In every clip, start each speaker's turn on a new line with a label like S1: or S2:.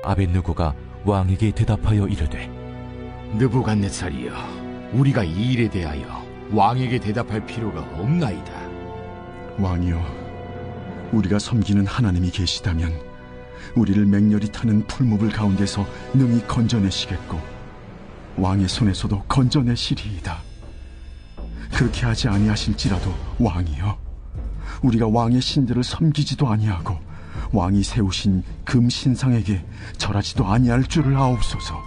S1: 아벳느고가 왕에게 대답하여 이르되,
S2: 느부갓네살이여, 우리가 이 일에 대하여 왕에게 대답할 필요가 없나이다.
S3: 왕이여, 우리가 섬기는 하나님이 계시다면 우리를 맹렬히 타는 풀무불 가운데서 능히 건져내시겠고 왕의 손에서도 건져내시리이다. 그렇게 하지 아니하실지라도 왕이여, 우리가 왕의 신들을 섬기지도 아니하고 왕이 세우신 금신상에게 절하지도 아니할 줄을 아옵소서.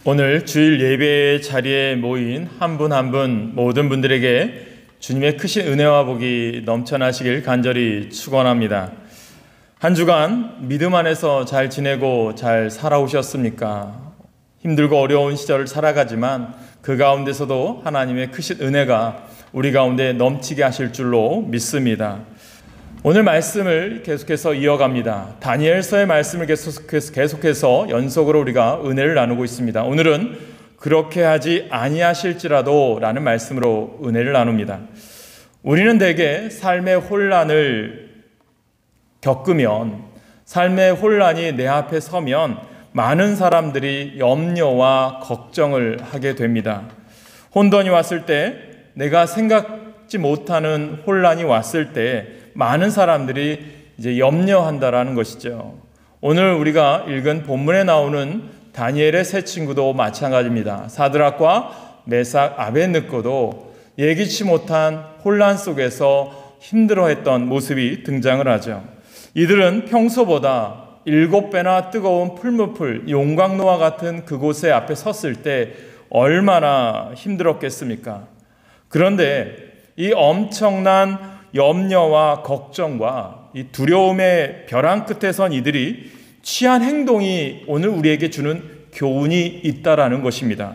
S4: 오늘 주일 예배 자리에 모인 한 분 한 분 모든 분들에게 주님의 크신 은혜와 복이 넘쳐나시길 간절히 축원합니다. 한 주간 믿음 안에서 잘 지내고 잘 살아오셨습니까? 힘들고 어려운 시절을 살아가지만 그 가운데서도 하나님의 크신 은혜가 우리 가운데 넘치게 하실 줄로 믿습니다. 오늘 말씀을 계속해서 이어갑니다. 다니엘서의 말씀을 계속해서 연속으로 우리가 은혜를 나누고 있습니다. 오늘은 그렇게 하지 아니하실지라도 라는 말씀으로 은혜를 나눕니다. 우리는 대개 삶의 혼란을 겪으면, 삶의 혼란이 내 앞에 서면 많은 사람들이 염려와 걱정을 하게 됩니다. 혼돈이 왔을 때, 내가 생각지 못하는 혼란이 왔을 때 많은 사람들이 이제 염려한다라는 것이죠. 오늘 우리가 읽은 본문에 나오는 다니엘의 세 친구도 마찬가지입니다. 사드락과 메삭, 아벳느고도 예기치 못한 혼란 속에서 힘들어했던 모습이 등장을 하죠. 이들은 평소보다 7배나 뜨거운 풀무풀, 용광로와 같은 그곳에 앞에 섰을 때 얼마나 힘들었겠습니까? 그런데 이 엄청난 염려와 걱정과 이 두려움의 벼랑 끝에 선 이들이 취한 행동이 오늘 우리에게 주는 교훈이 있다라는 것입니다.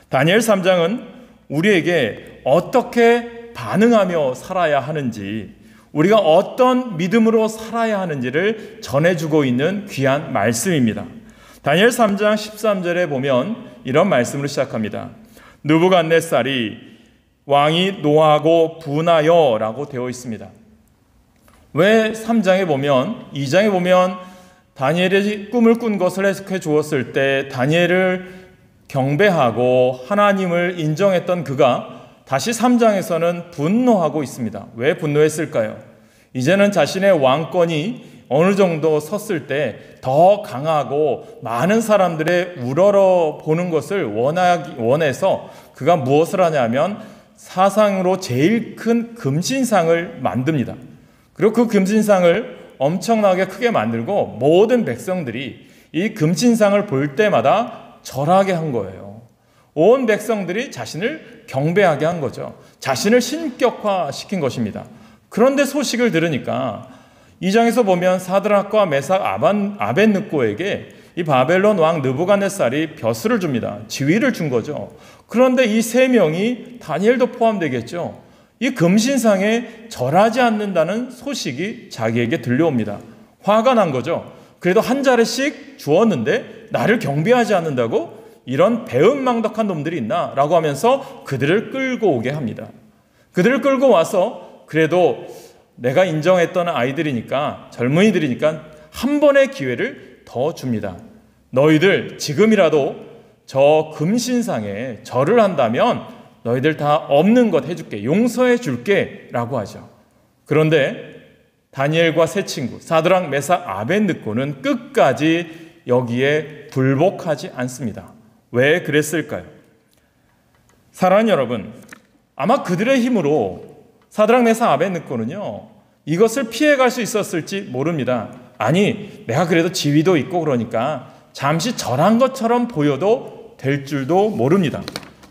S4: 다니엘 3장은 우리에게 어떻게 반응하며 살아야 하는지, 우리가 어떤 믿음으로 살아야 하는지를 전해주고 있는 귀한 말씀입니다. 다니엘 3장 13절에 보면 이런 말씀으로 시작합니다. 느부갓네살이 왕이 노하고 분하여 라고 되어 있습니다. 왜 3장에 보면, 2장에 보면 다니엘이 꿈을 꾼 것을 해석해 주었을 때 다니엘을 경배하고 하나님을 인정했던 그가 다시 3장에서는 분노하고 있습니다. 왜 분노했을까요? 이제는 자신의 왕권이 어느 정도 섰을 때 더 강하고 많은 사람들의 우러러 보는 것을 원해서 그가 무엇을 하냐면 사상으로 제일 큰 금신상을 만듭니다. 그리고 그 금신상을 엄청나게 크게 만들고 모든 백성들이 이 금신상을 볼 때마다 절하게 한 거예요. 온 백성들이 자신을 경배하게 한 거죠. 자신을 신격화시킨 것입니다. 그런데 소식을 들으니까 2장에서 보면 사드락과 메삭, 아벳느고에게 이 바벨론 왕 느부갓네살이 벼슬을 줍니다. 지위를 준 거죠. 그런데 이 세 명이 다니엘도 포함되겠죠. 이 금신상에 절하지 않는다는 소식이 자기에게 들려옵니다. 화가 난 거죠. 그래도 한 자리씩 주었는데 나를 경배하지 않는다고? 이런 배은망덕한 놈들이 있나? 라고 하면서 그들을 끌고 오게 합니다. 그들을 끌고 와서 그래도 내가 인정했던 아이들이니까, 젊은이들이니까 한 번의 기회를 더 줍니다. 너희들 지금이라도 저 금신상에 절을 한다면 너희들 다 없는 것 해줄게, 용서해 줄게 라고 하죠. 그런데 다니엘과 세 친구 사드락, 메삭, 아벳느고는 끝까지 여기에 불복하지 않습니다. 왜 그랬을까요? 사랑하는 여러분, 아마 그들의 힘으로 사드락, 메삭, 아벳느고는요 이것을 피해갈 수 있었을지 모릅니다. 아니, 내가 그래도 지위도 있고 그러니까 잠시 절한 것처럼 보여도 될 줄도 모릅니다.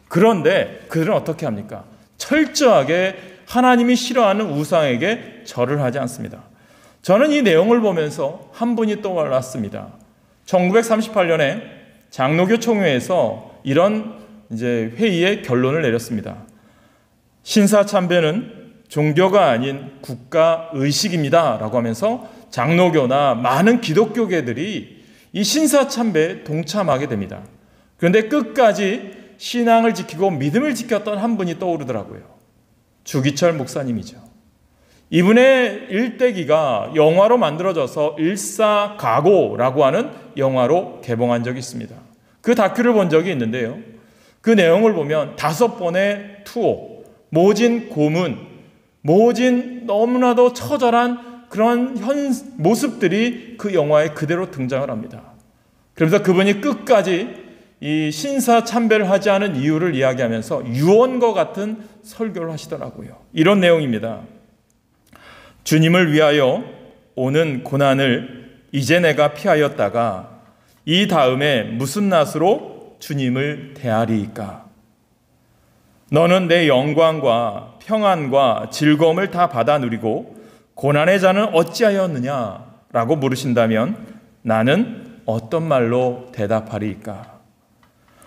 S4: 그런데 그들은 어떻게 합니까? 철저하게 하나님이 싫어하는 우상에게 절을 하지 않습니다. 저는 이 내용을 보면서 한 분이 떠올랐습니다. 1938년에 장로교 총회에서 이런 회의의 결론을 내렸습니다. 신사참배는 종교가 아닌 국가의식입니다 라고 하면서 장로교나 많은 기독교계들이 이 신사참배에 동참하게 됩니다. 그런데 끝까지 신앙을 지키고 믿음을 지켰던 한 분이 떠오르더라고요. 주기철 목사님이죠. 이분의 일대기가 영화로 만들어져서 일사가고라고 하는 영화로 개봉한 적이 있습니다. 그 다큐를 본 적이 있는데요. 그 내용을 보면 5번의 투옥, 모진 고문, 모진 너무나도 처절한 그런 모습들이 그 영화에 그대로 등장을 합니다. 그러면서 그분이 끝까지 이 신사 참배를 하지 않은 이유를 이야기하면서 유언과 같은 설교를 하시더라고요. 이런 내용입니다. 주님을 위하여 오는 고난을 이제 내가 피하였다가 이 다음에 무슨 낯으로 주님을 대하리이까? 너는 내 영광과 평안과 즐거움을 다 받아 누리고 고난의 자는 어찌하였느냐? 라고 물으신다면 나는 어떤 말로 대답하리이까?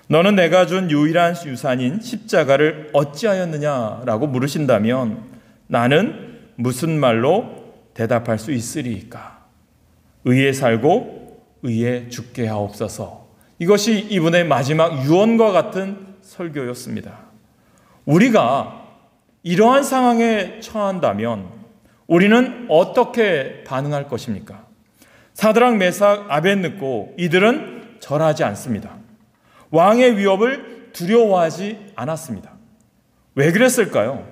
S4: 너는 내가 준 유일한 유산인 십자가를 어찌하였느냐? 라고 물으신다면 나는 무슨 말로 대답할 수 있으리이까? 의에 살고 의에 죽게 하옵소서. 이것이 이분의 마지막 유언과 같은 설교였습니다. 우리가 이러한 상황에 처한다면 우리는 어떻게 반응할 것입니까? 사드락, 메삭, 아벳느고 이들은 절하지 않습니다. 왕의 위협을 두려워하지 않았습니다. 왜 그랬을까요?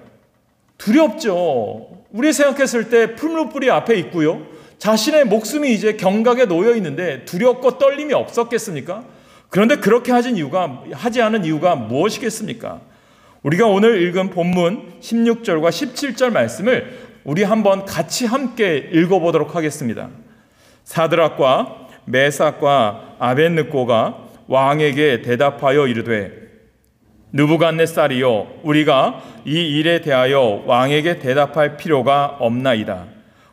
S4: 두렵죠. 우리 생각했을 때 풀무불이 앞에 있고요. 자신의 목숨이 이제 경각에 놓여 있는데 두렵고 떨림이 없었겠습니까? 그런데 그렇게 하지 않은 이유가 무엇이겠습니까? 우리가 오늘 읽은 본문 16절과 17절 말씀을 우리 한번 같이 함께 읽어보도록 하겠습니다. 사드락과 메삭과 아벳느고가 왕에게 대답하여 이르되 느부갓네살이여 우리가 이 일에 대하여 왕에게 대답할 필요가 없나이다.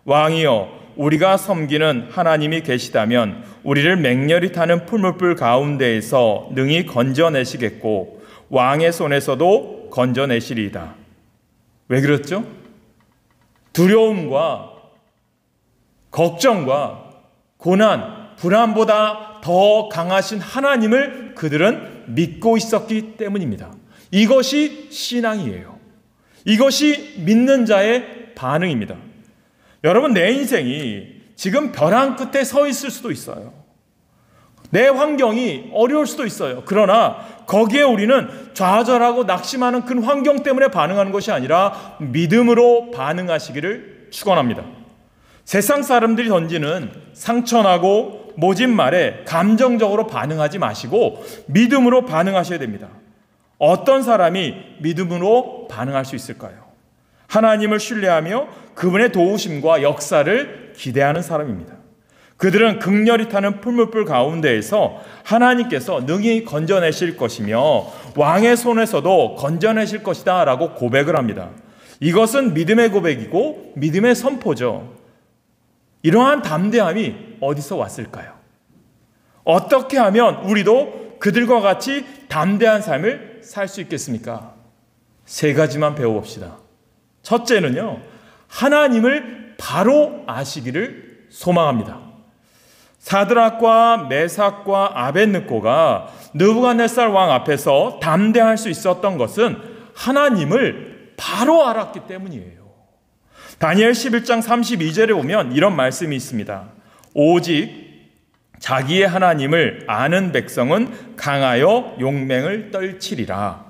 S4: 왕이여 우리가 섬기는 하나님이 계시다면 우리를 맹렬히 타는 풀무불 가운데에서 능히 건져내시겠고 왕의 손에서도 건져내시리이다. 왜 그렇죠? 두려움과 걱정과 고난, 불안보다 더 강하신 하나님을 그들은 믿고 있었기 때문입니다. 이것이 신앙이에요. 이것이 믿는 자의 반응입니다. 여러분, 내 인생이 지금 벼랑 끝에 서 있을 수도 있어요. 내 환경이 어려울 수도 있어요. 그러나 거기에 우리는 좌절하고 낙심하는 그 환경 때문에 반응하는 것이 아니라 믿음으로 반응하시기를 축원합니다. 세상 사람들이 던지는 상처나고 모진 말에 감정적으로 반응하지 마시고 믿음으로 반응하셔야 됩니다. 어떤 사람이 믿음으로 반응할 수 있을까요? 하나님을 신뢰하며 그분의 도우심과 역사를 기대하는 사람입니다. 그들은 극렬히 타는 풀무불 가운데에서 하나님께서 능히 건져내실 것이며 왕의 손에서도 건져내실 것이다 라고 고백을 합니다. 이것은 믿음의 고백이고 믿음의 선포죠. 이러한 담대함이 어디서 왔을까요? 어떻게 하면 우리도 그들과 같이 담대한 삶을 살 수 있겠습니까? 3가지만 배워봅시다. 첫째는요, 하나님을 바로 아시기를 소망합니다. 사드락과 메삭과 아벳느고가 느부갓네살 왕 앞에서 담대할 수 있었던 것은 하나님을 바로 알았기 때문이에요. 다니엘 11장 32절에 보면 이런 말씀이 있습니다. 오직 자기의 하나님을 아는 백성은 강하여 용맹을 떨치리라.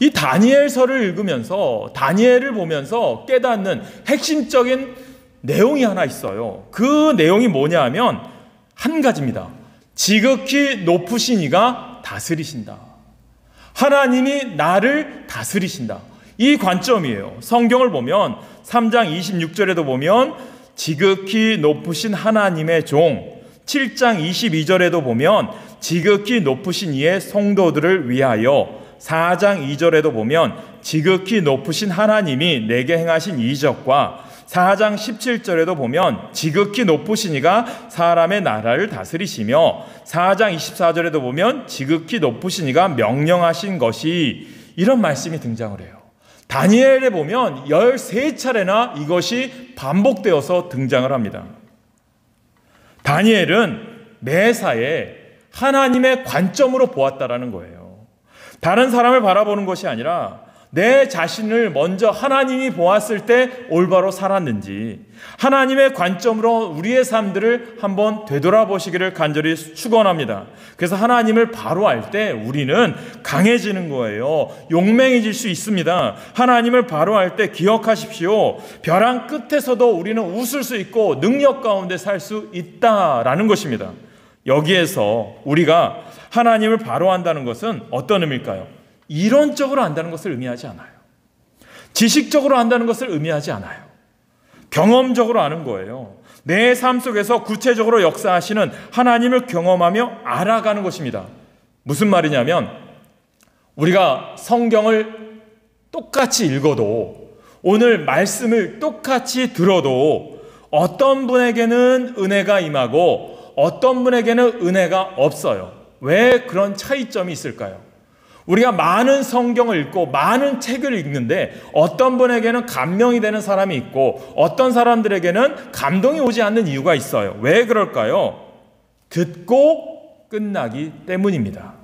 S4: 이 다니엘서를 읽으면서 다니엘을 보면서 깨닫는 핵심적인 내용이 하나 있어요. 그 내용이 뭐냐 하면 한 가지입니다. 지극히 높으신 이가 다스리신다. 하나님이 나를 다스리신다. 이 관점이에요. 성경을 보면 3장 26절에도 보면 지극히 높으신 하나님의 종, 7장 22절에도 보면 지극히 높으신 이의 성도들을 위하여, 4장 2절에도 보면 지극히 높으신 하나님이 내게 행하신 이적과, 4장 17절에도 보면 지극히 높으신 이가 사람의 나라를 다스리시며, 4장 24절에도 보면 지극히 높으신 이가 명령하신 것이, 이런 말씀이 등장을 해요. 다니엘에 보면 13차례나 이것이 반복되어서 등장을 합니다. 다니엘은 매사에 하나님의 관점으로 보았다라는 거예요. 다른 사람을 바라보는 것이 아니라 내 자신을 먼저 하나님이 보았을 때 올바로 살았는지 하나님의 관점으로 우리의 삶들을 한번 되돌아보시기를 간절히 축원합니다. 그래서 하나님을 바로 알 때 우리는 강해지는 거예요. 용맹해질 수 있습니다. 하나님을 바로 알 때 기억하십시오. 벼랑 끝에서도 우리는 웃을 수 있고 능력 가운데 살 수 있다라는 것입니다. 여기에서 우리가 하나님을 바로 안다는 것은 어떤 의미일까요? 이론적으로 안다는 것을 의미하지 않아요. 지식적으로 안다는 것을 의미하지 않아요. 경험적으로 아는 거예요. 내 삶 속에서 구체적으로 역사하시는 하나님을 경험하며 알아가는 것입니다. 무슨 말이냐면 우리가 성경을 똑같이 읽어도 오늘 말씀을 똑같이 들어도 어떤 분에게는 은혜가 임하고 어떤 분에게는 은혜가 없어요. 왜 그런 차이점이 있을까요? 우리가 많은 성경을 읽고 많은 책을 읽는데 어떤 분에게는 감명이 되는 사람이 있고 어떤 사람들에게는 감동이 오지 않는 이유가 있어요. 왜 그럴까요? 듣고 끝나기 때문입니다.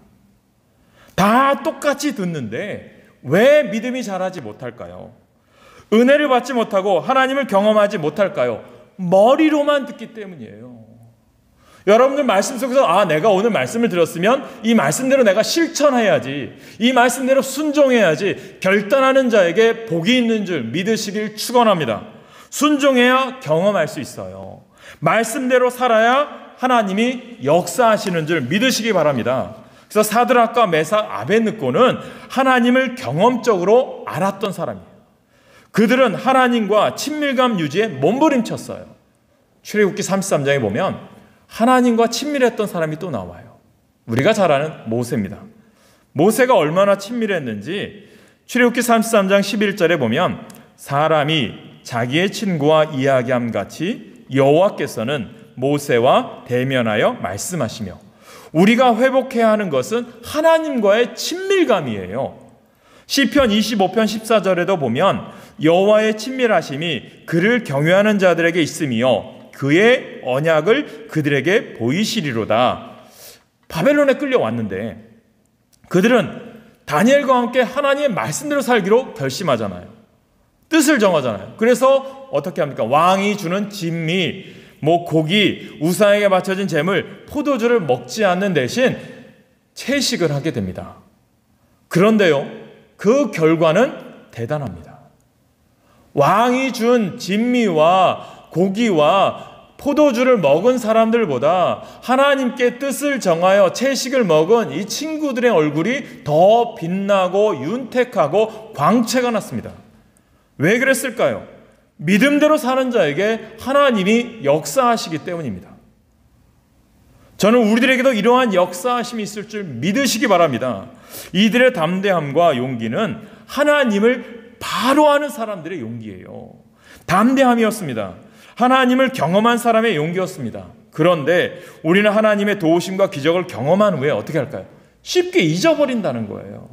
S4: 다 똑같이 듣는데 왜 믿음이 자라지 못할까요? 은혜를 받지 못하고 하나님을 경험하지 못할까요? 머리로만 듣기 때문이에요. 여러분들 말씀 속에서 내가 오늘 말씀을 들었으면 이 말씀대로 내가 실천해야지, 이 말씀대로 순종해야지, 결단하는 자에게 복이 있는 줄 믿으시길 축원합니다. 순종해야 경험할 수 있어요. 말씀대로 살아야 하나님이 역사하시는 줄 믿으시기 바랍니다. 그래서 사드락과 메삭 아벳느고는 하나님을 경험적으로 알았던 사람이에요. 그들은 하나님과 친밀감 유지에 몸부림쳤어요. 출애굽기 33장에 보면 하나님과 친밀했던 사람이 또 나와요. 우리가 잘 아는 모세입니다. 모세가 얼마나 친밀했는지 출애굽기 33장 11절에 보면 사람이 자기의 친구와 이야기함 같이 여호와께서는 모세와 대면하여 말씀하시며 우리가 회복해야 하는 것은 하나님과의 친밀감이에요. 시편 25편 14절에도 보면 여호와의 친밀하심이 그를 경외하는 자들에게 있으며 그의 언약을 그들에게 보이시리로다. 바벨론에 끌려왔는데 그들은 다니엘과 함께 하나님의 말씀대로 살기로 결심하잖아요. 뜻을 정하잖아요. 그래서 어떻게 합니까? 왕이 주는 진미, 고기, 우상에게 바쳐진 제물, 포도주를 먹지 않는 대신 채식을 하게 됩니다. 그런데요, 그 결과는 대단합니다. 왕이 준 진미와 고기와 포도주를 먹은 사람들보다 하나님께 뜻을 정하여 채식을 먹은 이 친구들의 얼굴이 더 빛나고 윤택하고 광채가 났습니다. 왜 그랬을까요? 믿음대로 사는 자에게 하나님이 역사하시기 때문입니다. 저는 우리들에게도 이러한 역사하심이 있을 줄 믿으시기 바랍니다. 이들의 담대함과 용기는 하나님을 바로 아는 사람들의 용기예요. 담대함이었습니다. 하나님을 경험한 사람의 용기였습니다. 그런데 우리는 하나님의 도우심과 기적을 경험한 후에 어떻게 할까요? 쉽게 잊어버린다는 거예요.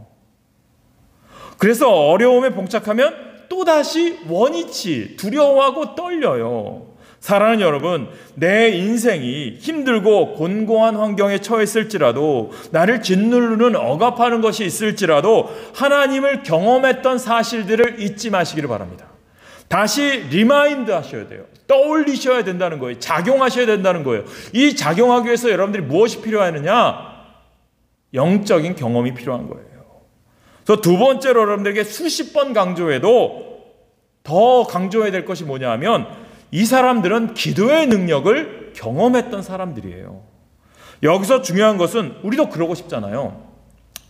S4: 그래서 어려움에 봉착하면 또다시 원위치, 두려워하고 떨려요. 사랑하는 여러분, 내 인생이 힘들고 곤고한 환경에 처했을지라도 나를 짓누르는 억압하는 것이 있을지라도 하나님을 경험했던 사실들을 잊지 마시기를 바랍니다. 다시 리마인드 하셔야 돼요. 떠올리셔야 된다는 거예요. 작용하셔야 된다는 거예요. 이 작용하기 위해서 여러분들이 무엇이 필요하느냐? 영적인 경험이 필요한 거예요. 그래서 두 번째로 여러분들에게 수십 번 강조해도 더 강조해야 될 것이 뭐냐 하면 이 사람들은 기도의 능력을 경험했던 사람들이에요. 여기서 중요한 것은 우리도 그러고 싶잖아요.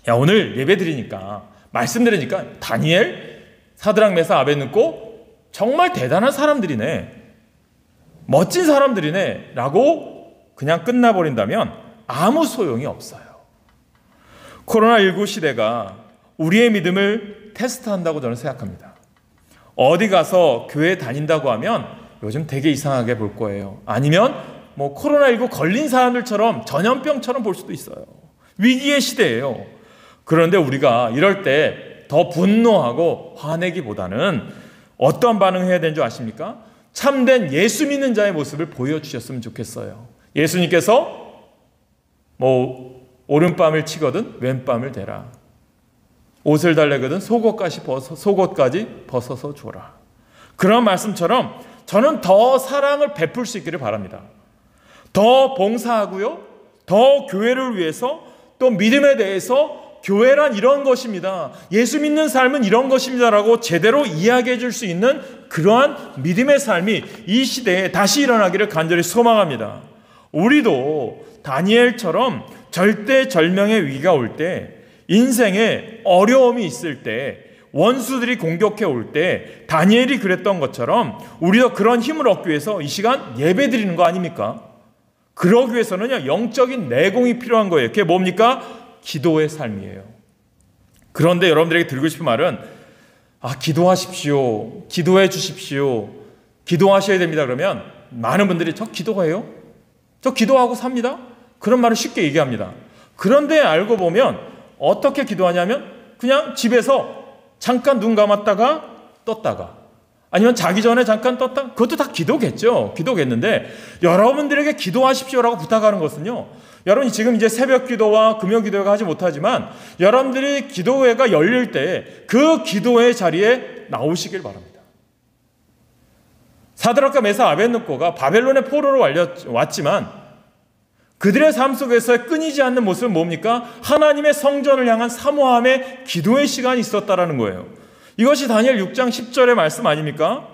S4: 야, 오늘 예배 드리니까 말씀 드리니까 다니엘, 사드락, 메삭, 아벳느고 정말 대단한 사람들이네, 멋진 사람들이네 라고 그냥 끝나버린다면 아무 소용이 없어요. 코로나19 시대가 우리의 믿음을 테스트한다고 저는 생각합니다. 어디 가서 교회 다닌다고 하면 요즘 되게 이상하게 볼 거예요. 아니면 코로나19 걸린 사람들처럼 전염병처럼 볼 수도 있어요. 위기의 시대예요. 그런데 우리가 이럴 때 더 분노하고 화내기보다는 어떤 반응을 해야 되는 줄 아십니까? 참된 예수 믿는 자의 모습을 보여주셨으면 좋겠어요. 예수님께서 오른뺨을 치거든 왼뺨을 대라. 옷을 달래거든 속옷까지 벗어서 주라. 그런 말씀처럼 저는 더 사랑을 베풀 수 있기를 바랍니다. 더 봉사하고요, 더 교회를 위해서, 또 믿음에 대해서 교회란 이런 것입니다, 예수 믿는 삶은 이런 것입니다라고 제대로 이야기해 줄 수 있는 그러한 믿음의 삶이 이 시대에 다시 일어나기를 간절히 소망합니다. 우리도 다니엘처럼 절대절명의 위기가 올 때, 인생에 어려움이 있을 때, 원수들이 공격해 올 때 다니엘이 그랬던 것처럼 우리도 그런 힘을 얻기 위해서 이 시간 예배 드리는 거 아닙니까? 그러기 위해서는요, 영적인 내공이 필요한 거예요. 그게 뭡니까? 기도의 삶이에요. 그런데 여러분들에게 드리고 싶은 말은, 기도하십시오, 기도해 주십시오, 기도하셔야 됩니다 그러면 많은 분들이 저 기도해요? 저 기도하고 삽니다? 그런 말을 쉽게 얘기합니다. 그런데 알고 보면 어떻게 기도하냐면 그냥 집에서 잠깐 눈 감았다가 떴다가, 아니면 자기 전에 잠깐 떴다, 그것도 다 기도겠죠. 기도겠는데 여러분들에게 기도하십시오라고 부탁하는 것은요, 여러분이 지금 이제 새벽 기도와 금요 기도회가 하지 못하지만 여러분들이 기도회가 열릴 때 그 기도회 자리에 나오시길 바랍니다. 사드락과 메사 아벳느고가 바벨론의 포로로 왔지만 그들의 삶 속에서의 끊이지 않는 모습은 뭡니까? 하나님의 성전을 향한 사모함의 기도의 시간이 있었다라는 거예요. 이것이 다니엘 6장 10절의 말씀 아닙니까?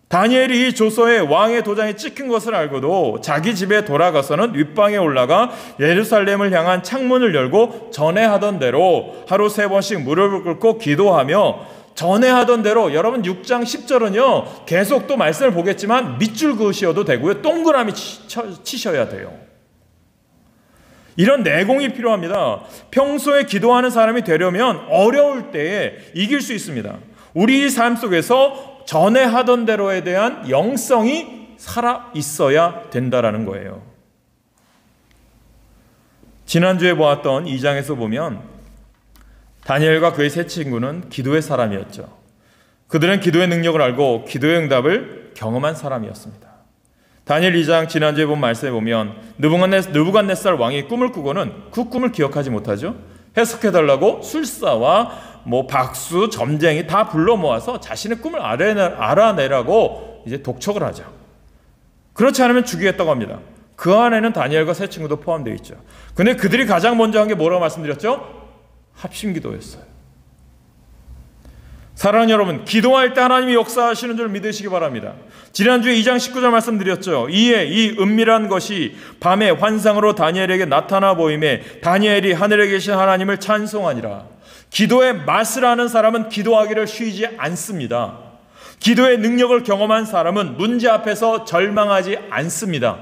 S4: 다니엘이 이 조서에 왕의 도장이 찍힌 것을 알고도 자기 집에 돌아가서는 윗방에 올라가 예루살렘을 향한 창문을 열고 전에 하던 대로 하루 3번씩 무릎을 꿇고 기도하며, 전에 하던 대로, 여러분 6장 10절은요 계속 또 말씀을 보겠지만 밑줄 그으셔도 되고요, 동그라미 치셔야 돼요. 이런 내공이 필요합니다. 평소에 기도하는 사람이 되려면 어려울 때에 이길 수 있습니다. 우리 삶 속에서 전에 하던 대로에 대한 영성이 살아 있어야 된다라는 거예요. 지난주에 보았던 2장에서 보면 다니엘과 그의 세 친구는 기도의 사람이었죠. 그들은 기도의 능력을 알고 기도의 응답을 경험한 사람이었습니다. 다니엘 2장 지난주에 본 말씀에 보면 느부갓네살 왕이 꿈을 꾸고는 그 꿈을 기억하지 못하죠. 해석해달라고 술사와 박수, 점쟁이 다 불러 모아서 자신의 꿈을 알아내라고 이제 독촉을 하죠. 그렇지 않으면 죽이겠다고 합니다. 그 안에는 다니엘과 세 친구도 포함되어 있죠. 근데 그들이 가장 먼저 한 게 뭐라고 말씀드렸죠? 합심기도였어요. 사랑하는 여러분, 기도할 때 하나님이 역사하시는 줄 믿으시기 바랍니다. 지난주에 2장 19절 말씀드렸죠. 이에 이 은밀한 것이 밤에 환상으로 다니엘에게 나타나 보임에 다니엘이 하늘에 계신 하나님을 찬송하니라. 기도의 맛을 아는 사람은 기도하기를 쉬지 않습니다. 기도의 능력을 경험한 사람은 문제 앞에서 절망하지 않습니다.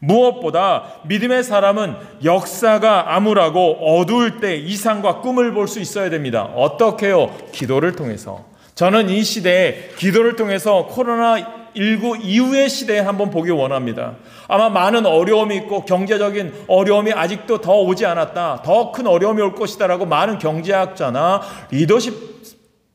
S4: 무엇보다 믿음의 사람은 역사가 암울하고 어두울 때 이상과 꿈을 볼 수 있어야 됩니다. 어떻게요? 기도를 통해서. 저는 이 시대에 기도를 통해서 코로나19 이후의 시대에 한번 보기 원합니다. 아마 많은 어려움이 있고 경제적인 어려움이 아직도 더 오지 않았다, 더 큰 어려움이 올 것이다 라고 많은 경제학자나 리더십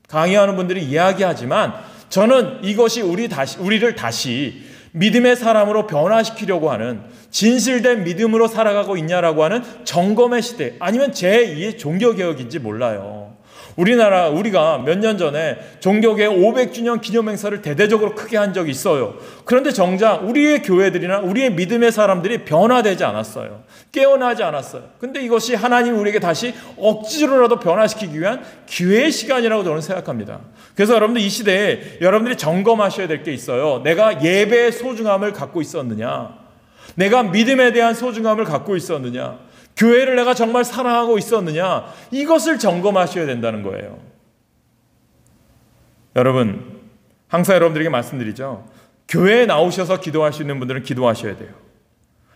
S4: 강의하는 분들이 이야기하지만, 저는 이것이 우리를 다시 믿음의 사람으로 변화시키려고 하는, 진실된 믿음으로 살아가고 있냐라고 하는 점검의 시대, 아니면 제2의 종교개혁인지 몰라요. 우리가 몇 년 전에 종교개혁 500주년 기념행사를 대대적으로 크게 한 적이 있어요. 그런데 정작 우리의 교회들이나 우리의 믿음의 사람들이 변화되지 않았어요. 깨어나지 않았어요. 근데 이것이 하나님 우리에게 다시 억지로라도 변화시키기 위한 기회의 시간이라고 저는 생각합니다. 그래서 여러분들 이 시대에 여러분들이 점검하셔야 될 게 있어요. 내가 예배의 소중함을 갖고 있었느냐? 내가 믿음에 대한 소중함을 갖고 있었느냐? 교회를 내가 정말 사랑하고 있었느냐? 이것을 점검하셔야 된다는 거예요. 여러분, 항상 여러분들에게 말씀드리죠. 교회에 나오셔서 기도할 수 있는 분들은 기도하셔야 돼요.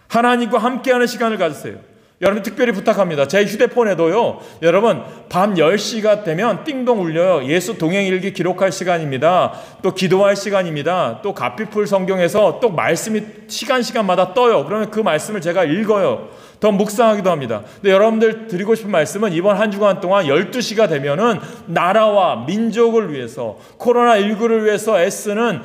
S4: 하나님과 함께하는 시간을 가지세요. 여러분 특별히 부탁합니다. 제 휴대폰에도요, 여러분 밤 10시가 되면 띵동 울려요. 예수 동행일기 기록할 시간입니다. 또 기도할 시간입니다. 또 가피풀 성경에서 또 말씀이 시간마다 떠요. 그러면 그 말씀을 제가 읽어요. 더 묵상하기도 합니다. 근데 여러분들 드리고 싶은 말씀은 이번 한 주간 동안 12시가 되면은 나라와 민족을 위해서, 코로나19를 위해서 애쓰는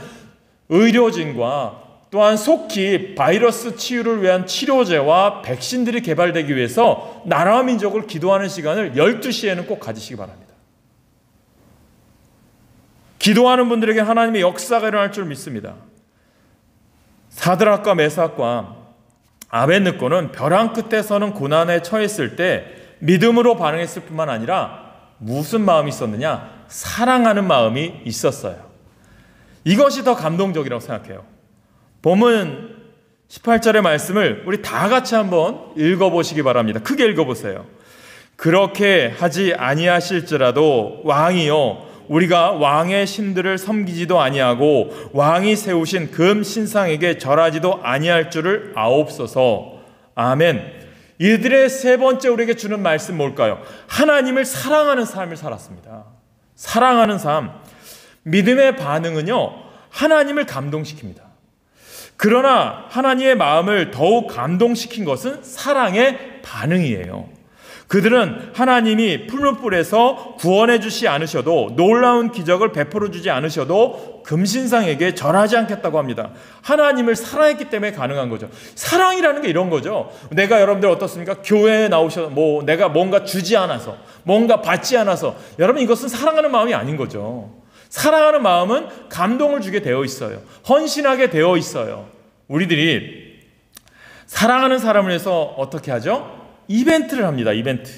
S4: 의료진과 또한 속히 바이러스 치유를 위한 치료제와 백신들이 개발되기 위해서 나라와 민족을 기도하는 시간을 12시에는 꼭 가지시기 바랍니다. 기도하는 분들에게 하나님의 역사가 일어날 줄 믿습니다. 사드락과 메삭과 아벳느고는 벼랑 끝에 서는 고난에 처했을 때 믿음으로 반응했을 뿐만 아니라 무슨 마음이 있었느냐? 사랑하는 마음이 있었어요. 이것이 더 감동적이라고 생각해요. 본문 18절의 말씀을 우리 다 같이 한번 읽어보시기 바랍니다. 크게 읽어보세요. 그렇게 하지 아니하실지라도 왕이요 우리가 왕의 신들을 섬기지도 아니하고 왕이 세우신 금 신상에게 절하지도 아니할 줄을 아옵소서. 아멘. 이들의 세 번째 우리에게 주는 말씀 뭘까요? 하나님을 사랑하는 삶을 살았습니다. 사랑하는 삶. 믿음의 반응은요 하나님을 감동시킵니다. 그러나 하나님의 마음을 더욱 감동시킨 것은 사랑의 반응이에요. 그들은 하나님이 풀무불에서 구원해 주지 않으셔도 놀라운 기적을 베풀어 주지 않으셔도 금신상에게 절하지 않겠다고 합니다. 하나님을 사랑했기 때문에 가능한 거죠. 사랑이라는 게 이런 거죠. 내가 여러분들 어떻습니까? 교회에 나오셔서 내가 뭔가 주지 않아서 뭔가 받지 않아서 여러분 이것은 사랑하는 마음이 아닌 거죠. 사랑하는 마음은 감동을 주게 되어 있어요. 헌신하게 되어 있어요. 우리들이 사랑하는 사람을 위해서 어떻게 하죠? 이벤트를 합니다. 이벤트.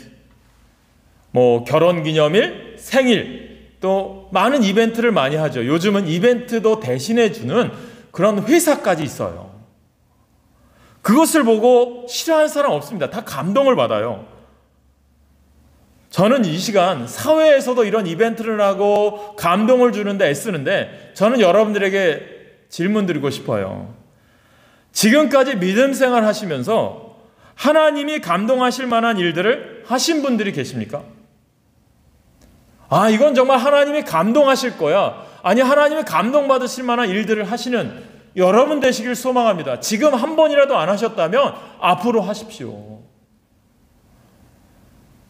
S4: 결혼기념일, 생일, 또 많은 이벤트를 많이 하죠. 요즘은 이벤트도 대신해 주는 그런 회사까지 있어요. 그것을 보고 싫어하는 사람 없습니다. 다 감동을 받아요. 저는 이 시간 사회에서도 이런 이벤트를 하고 감동을 주는데 애쓰는데 저는 여러분들에게 질문 드리고 싶어요. 지금까지 믿음 생활 하시면서 하나님이 감동하실 만한 일들을 하신 분들이 계십니까? 이건 정말 하나님이 감동하실 거야. 아니, 하나님이 감동받으실 만한 일들을 하시는 여러분 되시길 소망합니다. 지금 한 번이라도 안 하셨다면 앞으로 하십시오.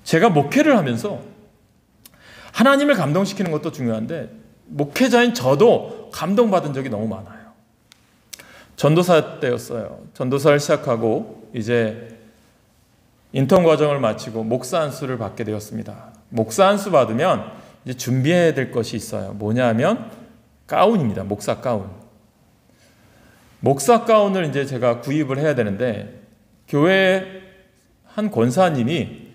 S4: 제가 목회를 하면서 하나님을 감동시키는 것도 중요한데 목회자인 저도 감동받은 적이 너무 많아요. 전도사 때였어요. 전도사를 시작하고 이제 인턴 과정을 마치고 목사 안수를 받게 되었습니다. 목사 안수 받으면 이제 준비해야 될 것이 있어요. 뭐냐면 가운입니다. 목사 가운. 목사 가운을 이제 제가 구입을 해야 되는데 교회 한 권사님이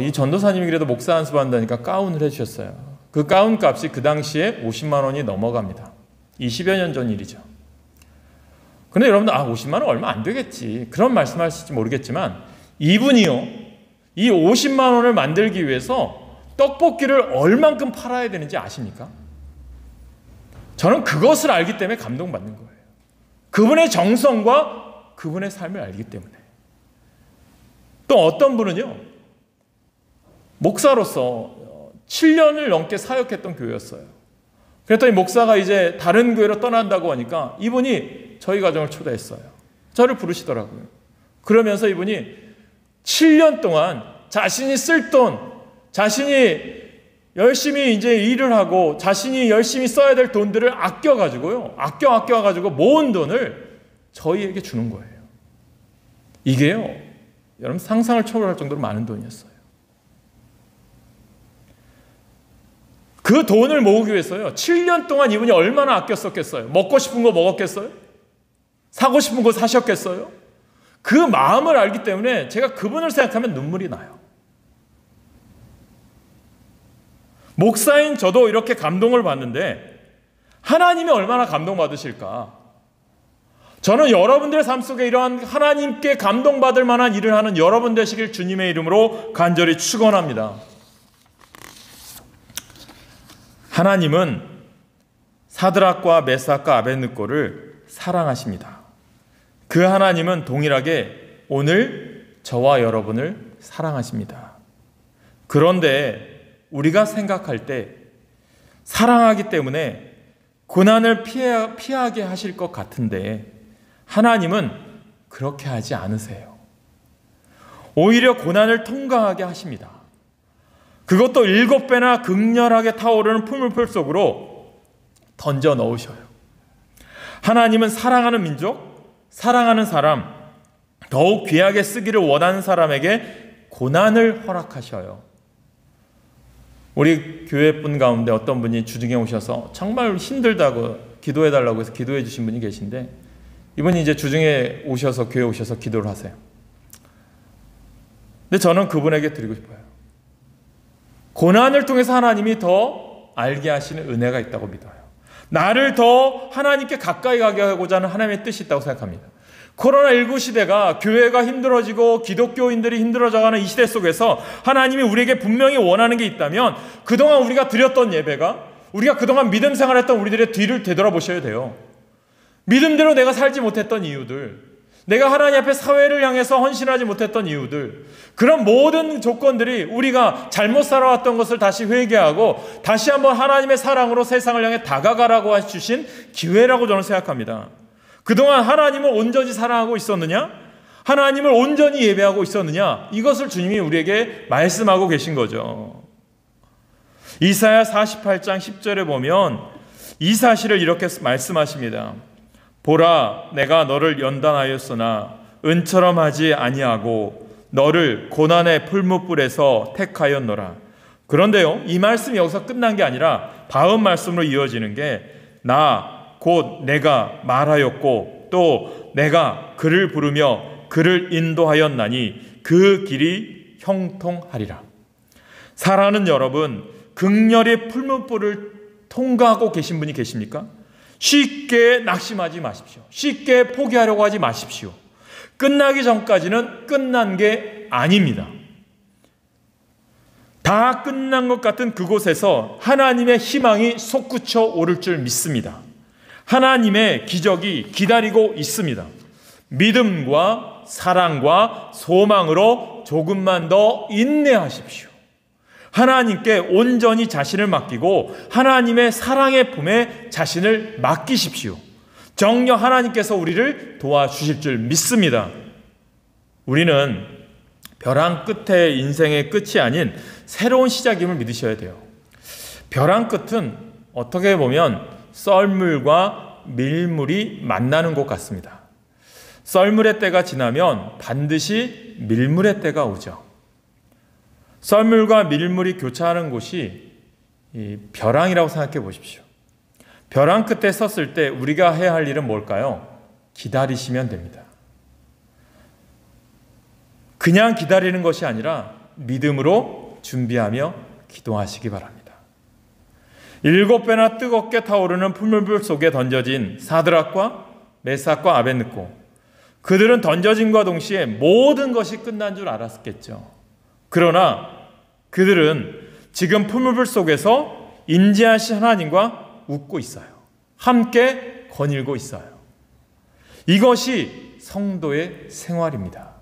S4: 이 전도사님이 그래도 목사 안수 받는다니까 가운을 해주셨어요. 그 가운 값이 그 당시에 50만 원이 넘어갑니다. 20여 년 전 일이죠. 근데 여러분들 50만 원 얼마 안 되겠지 그런 말씀하실지 모르겠지만 이분이요 이 50만 원을 만들기 위해서 떡볶이를 얼만큼 팔아야 되는지 아십니까? 저는 그것을 알기 때문에 감동받는 거예요. 그분의 정성과 그분의 삶을 알기 때문에. 또 어떤 분은요 목사로서 7년을 넘게 사역했던 교회였어요. 그랬더니 목사가 이제 다른 교회로 떠난다고 하니까 이분이 저희 가정을 초대했어요. 저를 부르시더라고요. 그러면서 이분이 7년 동안 자신이 쓸 돈, 자신이 열심히 이제 일을 하고 자신이 열심히 써야 될 돈들을 아껴가지고요. 아껴가지고 모은 돈을 저희에게 주는 거예요. 이게요, 여러분 상상을 초월할 정도로 많은 돈이었어요. 그 돈을 모으기 위해서요 7년 동안 이분이 얼마나 아껴 썼겠어요? 먹고 싶은 거 먹었겠어요? 사고 싶은 거 사셨겠어요? 그 마음을 알기 때문에 제가 그분을 생각하면 눈물이 나요. 목사인 저도 이렇게 감동을 받는데 하나님이 얼마나 감동받으실까? 저는 여러분들의 삶 속에 이러한 하나님께 감동받을 만한 일을 하는 여러분 되시길 주님의 이름으로 간절히 축원합니다. 하나님은 사드락과 메삭과 아벳느고를 사랑하십니다. 그 하나님은 동일하게 오늘 저와 여러분을 사랑하십니다. 그런데 우리가 생각할 때 사랑하기 때문에 고난을 피하게 하실 것 같은데 하나님은 그렇게 하지 않으세요. 오히려 고난을 통과하게 하십니다. 그것도 7배나 극렬하게 타오르는 풀무불 속으로 던져 넣으셔요. 하나님은 사랑하는 민족, 사랑하는 사람, 더욱 귀하게 쓰기를 원하는 사람에게 고난을 허락하셔요. 우리 교회분 가운데 어떤 분이 주중에 오셔서 정말 힘들다고 기도해달라고 해서 기도해 주신 분이 계신데, 이분이 이제 주중에 오셔서 교회 오셔서 기도를 하세요. 근데 저는 그분에게 드리고 싶어요. 고난을 통해서 하나님이 더 알게 하시는 은혜가 있다고 믿어요. 나를 더 하나님께 가까이 가게 하고자 하는 하나님의 뜻이 있다고 생각합니다. 코로나19 시대가 교회가 힘들어지고 기독교인들이 힘들어져가는 이 시대 속에서 하나님이 우리에게 분명히 원하는 게 있다면, 그동안 우리가 드렸던 예배가, 우리가 그동안 믿음 생활했던 우리들의 뒤를 되돌아보셔야 돼요. 믿음대로 내가 살지 못했던 이유들, 내가 하나님 앞에 사회를 향해서 헌신하지 못했던 이유들, 그런 모든 조건들이 우리가 잘못 살아왔던 것을 다시 회개하고 다시 한번 하나님의 사랑으로 세상을 향해 다가가라고 해주신 기회라고 저는 생각합니다. 그동안 하나님을 온전히 사랑하고 있었느냐? 하나님을 온전히 예배하고 있었느냐? 이것을 주님이 우리에게 말씀하고 계신 거죠. 이사야 48장 10절에 보면 이 사실을 이렇게 말씀하십니다. 보라, 내가 너를 연단하였으나 은처럼 하지 아니하고 너를 고난의 풀무불에서 택하였노라. 그런데요, 이 말씀이 여기서 끝난 게 아니라 다음 말씀으로 이어지는 게, 나 곧 내가 말하였고 또 내가 그를 부르며 그를 인도하였나니 그 길이 형통하리라. 사랑하는 여러분, 극렬히 풀무불을 통과하고 계신 분이 계십니까? 쉽게 낙심하지 마십시오. 쉽게 포기하려고 하지 마십시오. 끝나기 전까지는 끝난 게 아닙니다. 다 끝난 것 같은 그곳에서 하나님의 희망이 솟구쳐 오를 줄 믿습니다. 하나님의 기적이 기다리고 있습니다. 믿음과 사랑과 소망으로 조금만 더 인내하십시오. 하나님께 온전히 자신을 맡기고 하나님의 사랑의 품에 자신을 맡기십시오. 정녕 하나님께서 우리를 도와주실 줄 믿습니다. 우리는 벼랑 끝에 인생의 끝이 아닌 새로운 시작임을 믿으셔야 돼요. 벼랑 끝은 어떻게 보면 썰물과 밀물이 만나는 곳 같습니다. 썰물의 때가 지나면 반드시 밀물의 때가 오죠. 썰물과 밀물이 교차하는 곳이 이 벼랑이라고 생각해 보십시오. 벼랑 끝에 섰을 때 우리가 해야 할 일은 뭘까요? 기다리시면 됩니다. 그냥 기다리는 것이 아니라 믿음으로 준비하며 기도하시기 바랍니다. 7배나 뜨겁게 타오르는 풀무불 속에 던져진 사드락과 메삭과 아벳느고, 그들은 던져짐과 동시에 모든 것이 끝난 줄 알았겠죠. 그러나 그들은 지금 풀무불 속에서 임재하신 하나님과 웃고 있어요. 함께 거닐고 있어요. 이것이 성도의 생활입니다.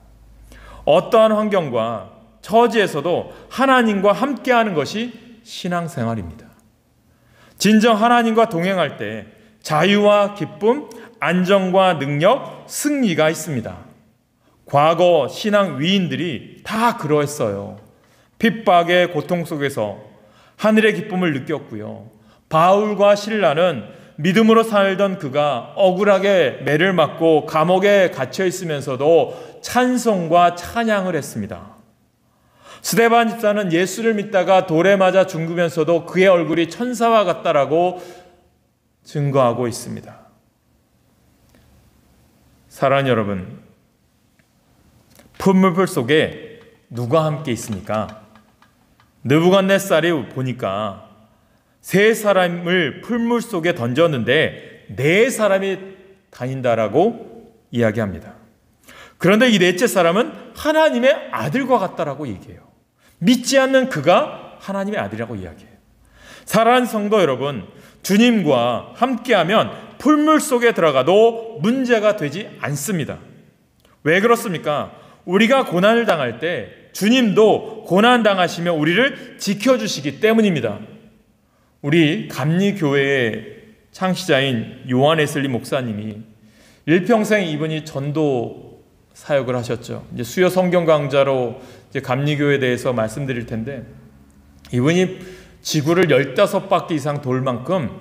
S4: 어떠한 환경과 처지에서도 하나님과 함께하는 것이 신앙생활입니다. 진정 하나님과 동행할 때 자유와 기쁨, 안정과 능력, 승리가 있습니다. 과거 신앙 위인들이 다 그러했어요. 핍박의 고통 속에서 하늘의 기쁨을 느꼈고요. 바울과 실라는 믿음으로 살던 그가 억울하게 매를 맞고 감옥에 갇혀 있으면서도 찬송과 찬양을 했습니다. 스데반 집사는 예수를 믿다가 돌에 맞아 죽으면서도 그의 얼굴이 천사와 같다라고 증거하고 있습니다. 사랑하는 여러분, 풀무불 속에 누가 함께 있습니까? 느부갓네살이 보니까 3사람을 풀물 속에 던졌는데 4사람이 다닌다라고 이야기합니다. 그런데 이 넷째 사람은 하나님의 아들과 같다라고 얘기해요. 믿지 않는 그가 하나님의 아들이라고 이야기해요. 사랑하는 성도 여러분, 주님과 함께하면 풀물 속에 들어가도 문제가 되지 않습니다. 왜 그렇습니까? 우리가 고난을 당할 때 주님도 고난 당하시며 우리를 지켜주시기 때문입니다. 우리 감리교회의 창시자인 요한 웨슬리 목사님이 일평생 이분이 전도 사역을 하셨죠. 이제 수요 성경 강좌로 이제 감리교회에 대해서 말씀드릴 텐데, 이분이 지구를 15바퀴 이상 돌 만큼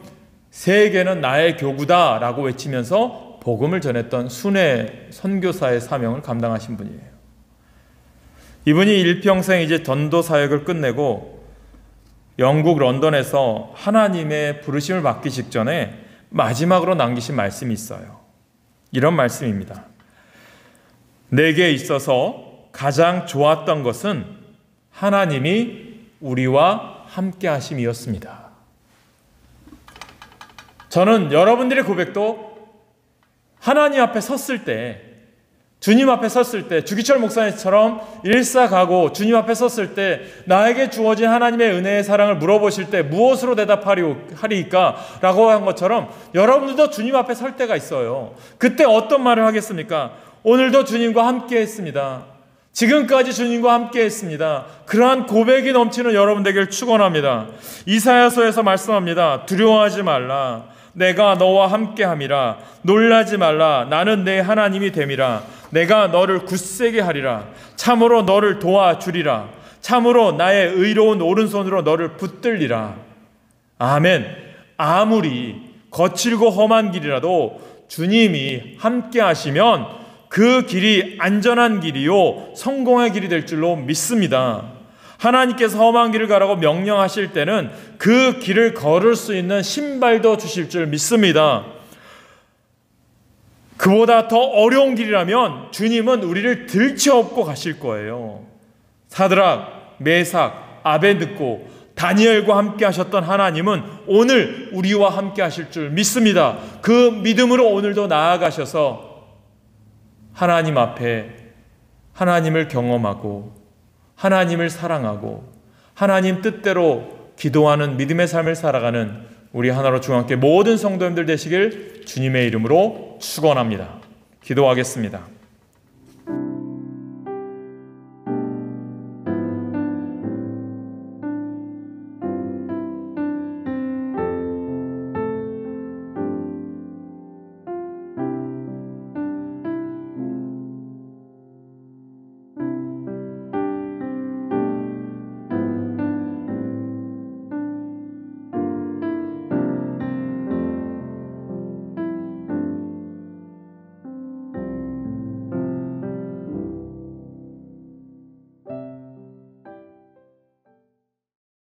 S4: 세계는 나의 교구다 라고 외치면서 복음을 전했던 순회 선교사의 사명을 감당하신 분이에요. 이분이 일평생 이제 전도 사역을 끝내고 영국 런던에서 하나님의 부르심을 받기 직전에 마지막으로 남기신 말씀이 있어요. 이런 말씀입니다. 내게 있어서 가장 좋았던 것은 하나님이 우리와 함께 하심이었습니다. 저는 여러분들의 고백도 하나님 앞에 섰을 때, 주님 앞에 섰을 때, 주기철 목사님처럼 일사가고 주님 앞에 섰을 때 나에게 주어진 하나님의 은혜의 사랑을 물어보실 때 무엇으로 대답하리까? 라고 한 것처럼 여러분들도 주님 앞에 설 때가 있어요. 그때 어떤 말을 하겠습니까? 오늘도 주님과 함께 했습니다. 지금까지 주님과 함께 했습니다. 그러한 고백이 넘치는 여러분 되기를 축원합니다. 이사야서에서 말씀합니다. 두려워하지 말라. 내가 너와 함께함이라. 놀라지 말라. 나는 내 하나님이 됨이라. 내가 너를 굳세게 하리라. 참으로 너를 도와주리라. 참으로 나의 의로운 오른손으로 너를 붙들리라. 아멘. 아무리 거칠고 험한 길이라도 주님이 함께 하시면 그 길이 안전한 길이요 성공의 길이 될 줄로 믿습니다. 하나님께서 험한 길을 가라고 명령하실 때는 그 길을 걸을 수 있는 신발도 주실 줄 믿습니다. 그보다 더 어려운 길이라면 주님은 우리를 들쳐업고 가실 거예요. 사드락, 메삭, 아벤느고, 다니엘과 함께 하셨던 하나님은 오늘 우리와 함께 하실 줄 믿습니다. 그 믿음으로 오늘도 나아가셔서 하나님 앞에 하나님을 경험하고 하나님을 사랑하고 하나님 뜻대로 기도하는 믿음의 삶을 살아가는 우리 하나로 중앙교회 모든 성도님들 되시길 주님의 이름으로 축원합니다. 기도하겠습니다.